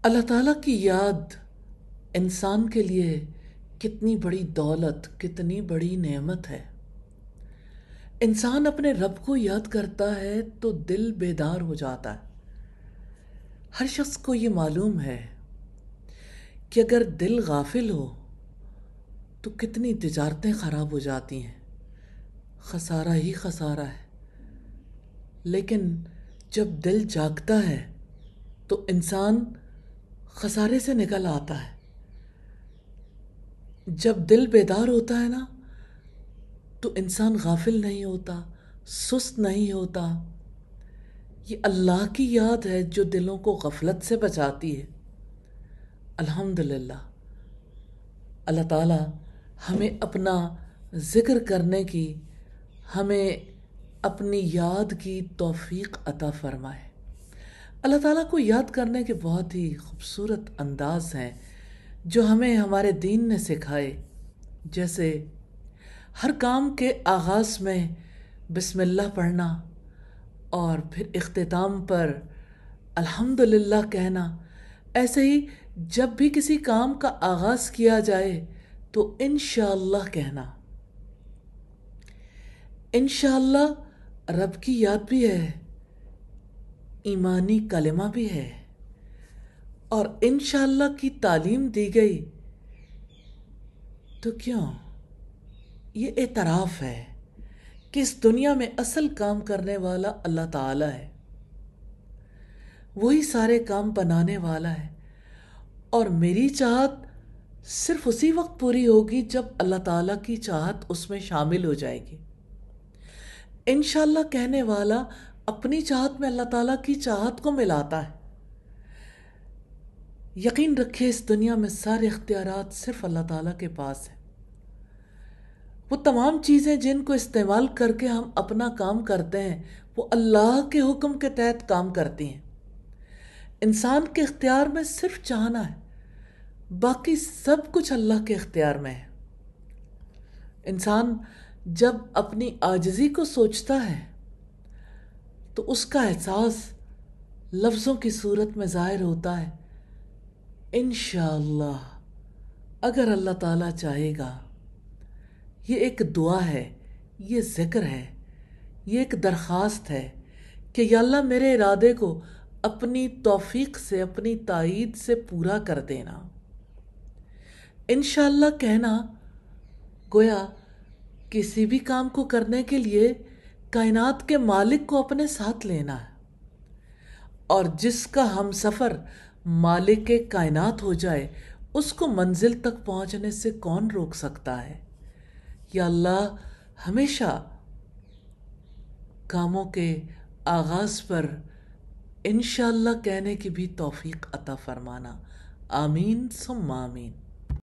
اللہ تعالیٰ کی یاد انسان کے لیے کتنی بڑی دولت، کتنی بڑی نعمت ہے۔ انسان اپنے رب کو یاد کرتا ہے تو دل بیدار ہو جاتا ہے۔ ہر شخص کو یہ معلوم ہے کہ اگر دل غافل ہو تو کتنی تجارتیں خراب ہو جاتی ہیں، خسارہ ہی خسارہ ہے۔ لیکن جب دل جاگتا ہے تو انسان خسارے سے نکل آتا ہے۔ جب دل بیدار ہوتا ہے نا تو انسان غافل نہیں ہوتا، سست نہیں ہوتا۔ یہ اللہ کی یاد ہے جو دلوں کو غفلت سے بچاتی ہے۔ الحمدللہ اللہ تعالیٰ ہمیں اپنا ذکر کرنے کی، ہمیں اپنی یاد کی توفیق عطا فرمائے۔ اللہ تعالیٰ کو یاد کرنے کے بہت ہی خوبصورت انداز ہیں جو ہمیں ہمارے دین نے سکھائے، جیسے ہر کام کے آغاز میں بسم اللہ پڑھنا اور پھر اختتام پر الحمدللہ کہنا۔ ایسے ہی جب بھی کسی کام کا آغاز کیا جائے تو انشاءاللہ کہنا۔ انشاءاللہ رب کی یاد بھی ہے، ایمانی کلمہ بھی ہے، اور انشاءاللہ کی تعلیم دی گئی تو کیوں؟ یہ اعتراف ہے کہ اس دنیا میں اصل کام کرنے والا اللہ تعالیٰ ہے، وہی سارے کام بنانے والا ہے، اور میری چاہت صرف اسی وقت پوری ہوگی جب اللہ تعالیٰ کی چاہت اس میں شامل ہو جائے گی۔ انشاءاللہ کہنے والا اپنی چاہت میں اللہ تعالیٰ کی چاہت کو ملاتا ہے۔ یقین رکھے اس دنیا میں سارے اختیارات صرف اللہ تعالیٰ کے پاس ہیں۔ وہ تمام چیزیں جن کو استعمال کر کے ہم اپنا کام کرتے ہیں وہ اللہ کے حکم کے تحت کام کرتی ہیں۔ انسان کے اختیار میں صرف چاہنا ہے، باقی سب کچھ اللہ کے اختیار میں ہے۔ انسان جب اپنی عاجزی کو سوچتا ہے تو اس کا احساس لفظوں کی صورت میں ظاہر ہوتا ہے، انشاءاللہ اگر اللہ تعالیٰ چاہے گا۔ یہ ایک دعا ہے، یہ ذکر ہے، یہ ایک درخواست ہے کہ یا اللہ میرے ارادے کو اپنی توفیق سے، اپنی تائید سے پورا کر دینا۔ انشاءاللہ کہنا گویا کسی بھی کام کو کرنے کے لیے کائنات کے مالک کو اپنے ساتھ لینا ہے، اور جس کا ہم سفر مالک کائنات ہو جائے اس کو منزل تک پہنچنے سے کون روک سکتا ہے؟ یا اللہ ہمیشہ کاموں کے آغاز پر انشاءاللہ کہنے کی بھی توفیق عطا فرمانا۔ آمین ثم آمین۔